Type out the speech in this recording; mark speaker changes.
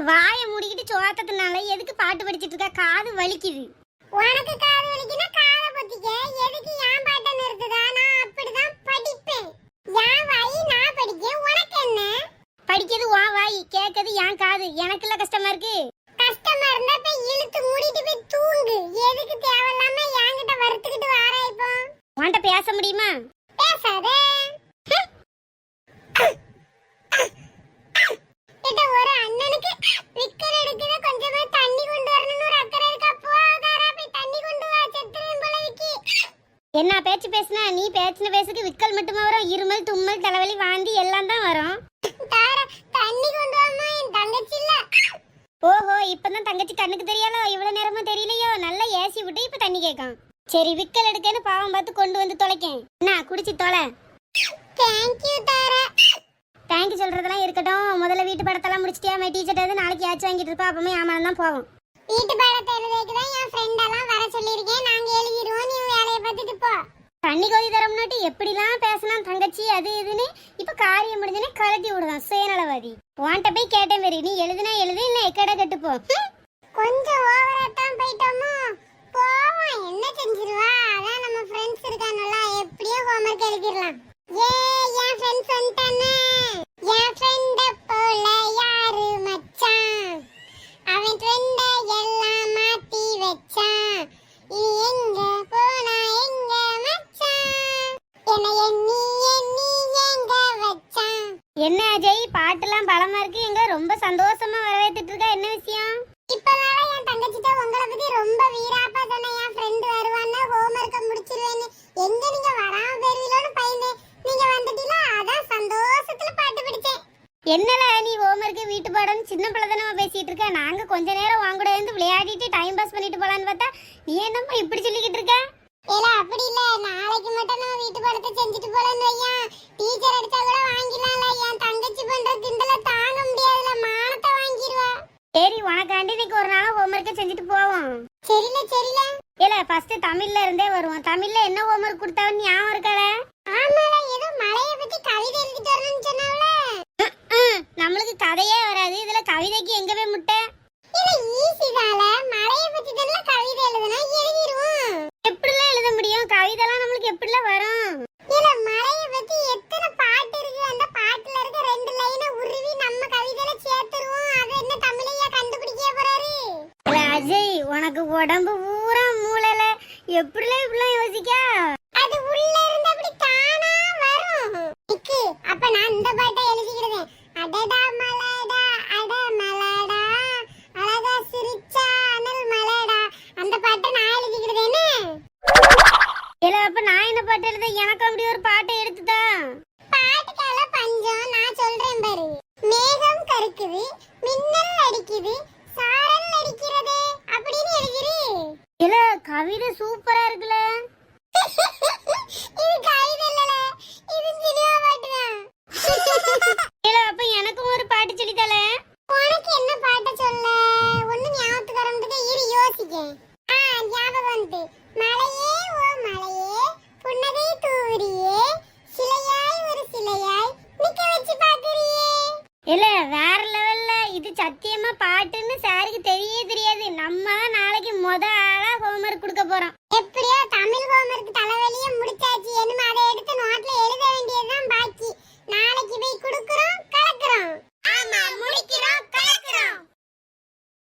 Speaker 1: வாயை மூடிக்கிட்டு சோத்தத்தினால எதுக்கு பாட்டு படிச்சிட்டு இருக்க? காது வலிக்குது.
Speaker 2: உனக்கு காது வலிக்குனா காதை பொத்திக்க. எதுக்கு ஏன் பாட்டை நிறுத்துதா? நான் அப்படிதான் படிப்பேன். என் வாய் நான் படிக்க, உனக்கு என்ன?
Speaker 1: படிக்கிறது உன் வாய், கேட்கறது என் காது. எனக்குள்ள கஷ்டமா இருக்கு.
Speaker 2: கஷ்டமா இருந்தா போய் இழுத்து மூடிட்டு போய் தூங்கு. எதுக்கு தேவையில்லாம என்கிட்ட வறுத்துக்கிட்டு வாரா? இப்போ
Speaker 1: உன்கிட்ட பேச முடியுமா?
Speaker 2: பேசாத. இது ஒரு அண்ணனுக்கு விக்கல் எடுக்குது, கொஞ்சமா தண்ணி கொண்டு வரணும்னு ஒரு அக்கறை இருக்கா? போகாரா, போய் தண்ணி கொண்டு வா. செத்துறேன் போல விக்கி.
Speaker 1: என்ன பேச்சு பேசுனா? நீ பேசின பேசுக்கு விக்கல் மட்டுமா வரும்? இருமல், தும்மல், தலைவலி, வாந்தி எல்லாம் தான் வரும்.
Speaker 2: தாரா, தண்ணி கொண்டு வாமா. என் தங்கச்சி இல்ல.
Speaker 1: ஓஹோ, இப்பதான் தங்கச்சி கண்ணுக்கு தெரியலோ? இவ்வளவு நேரமா தெரியலையோ? நல்லா ஏசி விட்டு இப்ப தண்ணி கேட்கும். சரி, விக்கல் எடுக்கன்னு பாவம் பார்த்து கொண்டு வந்து தொலைக்கேன். என்ன குடிச்சு தொலை.
Speaker 2: தேங்க்யூ தாரா.
Speaker 1: தேங்க்யூ சொல்றதெல்லாம் இருக்கட்டும். முதல்ல வீட்டு படத்தெல்லாம் முடிச்சிட்டியா? மை டீச்சர் வந்து நாளைக்கு ஆச்சு வாங்கிட்டு இருப்பா. அப்பமே ஆமாம் தான் போவோம்.
Speaker 2: வீட்டு பாடத்தை எழுதிக்கு தான் என் ஃப்ரெண்ட் எல்லாம் வர சொல்லியிருக்கேன். நாங்க எழுதிடுவோம், நீ வேலையை பார்த்துட்டு போ.
Speaker 1: தண்ணி கொதி தரம்னாட்டி எப்படிலாம் பேசினா தங்கச்சி அது இதுன்னு. இப்ப காரியம் முடிஞ்சனே கலட்டி விடுதான் சுயநலவாதி. உன்கிட்ட போய் கேட்டேன் வேறு, நீ எழுதுனா எழுது, இல்லை எக்கடை கட்டு போ.
Speaker 2: கொஞ்சம் ஓவரா தான் போயிட்டோமோ? போவோம், என்ன செஞ்சிருவா? அதான் நம்ம ஃப்ரெண்ட்ஸ் இருக்கானல்ல, எப்படியோ ஹோம்வொர்க் எழுதிடலாம். ஏ, என் ஃப்ரெண்ட்ஸ் வந்துட்டானே. என் ஃப்ரெண்ட போல யாரு மச்சான்? அவன் ட்ரெண்ட எல்லாம் மாத்தி வச்சான். இனி எங்க போனா எங்க மச்சான்? என்ன எண்ணி எண்ணி எங்க வச்சான்?
Speaker 1: என்ன அஜய், பாட்டெல்லாம் பலமா இருக்கு. எங்க ரொம்ப சந்தோஷமா வரவேத்துட்டு இருக்கா? என்ன விஷயம்?
Speaker 2: இப்பதான் என் தங்கச்சிட்ட உங்களை பத்தி ரொம்ப வீராப்பா சொன்னேன். என் ஃப்ரெண்ட் வருவான்னு, ஹோம்வொர்க்கை முடிச்சிருவேன்னு. எங்க நீங்க வராம போயிருவீங்களோன்னு பயந்தேன். நீங்க வந்துட்டீங்களா, அதான் சந்தோஷத்துல பாட்டு பிடிச்சேன்.
Speaker 1: என்னல நீ ஹோம்வொர்க்கு வீட்டு பாடம்னு சின்ன பிள்ளை தானே பேசிட்டு இருக்க? நாங்க கொஞ்ச நேரம் வாங்க கூட இருந்து விளையாடிட்டு டைம் பாஸ் பண்ணிட்டு போலான்னு பார்த்தா நீ என்னம்மா இப்படி சொல்லிக்கிட்டு இருக்க?
Speaker 2: ஏல, அப்படி இல்ல. நாளைக்கு மட்டும் நம்ம வீட்டு பாடத்தை செஞ்சுட்டு போலான்னு வையா. டீச்சர் அடிச்சா கூட வாங்கிடலாம்ல. என் தங்கச்சி பண்ற கிண்டல தாங்க முடியாதுல, மானத்தை வாங்கிடுவா.
Speaker 1: சரி, உனக்காண்டி இன்னைக்கு ஒரு நாள் ஹோம்வொர்க்கை செஞ்சுட்டு போவோம்.
Speaker 2: சரில சரில.
Speaker 1: இல்ல, ஃபர்ஸ்ட் தமிழ்ல இருந்தே வருவோம். தமிழ்ல என்ன ஹோம்வொர்க் கொடுத்தாவன்னு ஞாபகம் இருக்கால?
Speaker 2: ஆமால, ஏதோ மலைய பத்தி கவிதை எழுதிட்டு வரணும்னு சொன்னாவல.
Speaker 1: நம்மளுக்கு கதையே வராது, இதுல கவிதைக்கு எங்க போய் முட்டை?
Speaker 2: இல்ல, ஈஸிதால. மலைய பத்தி தான் கவிதை எழுதுனா எழுதிடுவோம்.
Speaker 1: எப்படிலாம் எழுத முடியும்? கவிதைலாம் நம்மளுக்கு எப்படிலாம் வரும்?
Speaker 2: இல்ல, மலைய பத்தி எத்தனை பாட்டு இருக்கு. அந்த பாட்டுல இருக்க 2 லைனை உருவி நம்ம கவிதையில சேர்த்துருவோம். அது என்ன தமிழையா கண்டுபிடிக்க போறாரு?
Speaker 1: இல்ல அஜய், உனக்கு உடம்பு பூரா மூளைல எப்படிலாம் இப்படிலாம் யோசிக்க?
Speaker 2: அது உள்ள இருந்து அப்படி தானா வரும். நிக்கு, அப்ப நான் இந்த பாட்டை எழுதிக்கிடுவேன். அடடா மலடா, அட மலடா, அழகா சிரிச்சா அனல் மலடா. அந்த பாட்டை நான் எழுதிக்கிடுவேன்னு.
Speaker 1: இல்ல, அப்ப நான் என்ன பாட்டு எழுத? எனக்கு அப்படி ஒரு பாட்டை எடுத்துதா.
Speaker 2: பாட்டுக்கால பஞ்சம். நான் சொல்றேன் பாரு. மேகம் கருக்குது, மின்னல் அடிக்குது, சாரல் அடிக்கிறதே அப்படின்னு எழுதிரு.
Speaker 1: இல்ல, கவிதை சூப்பரா இருக்குல்ல.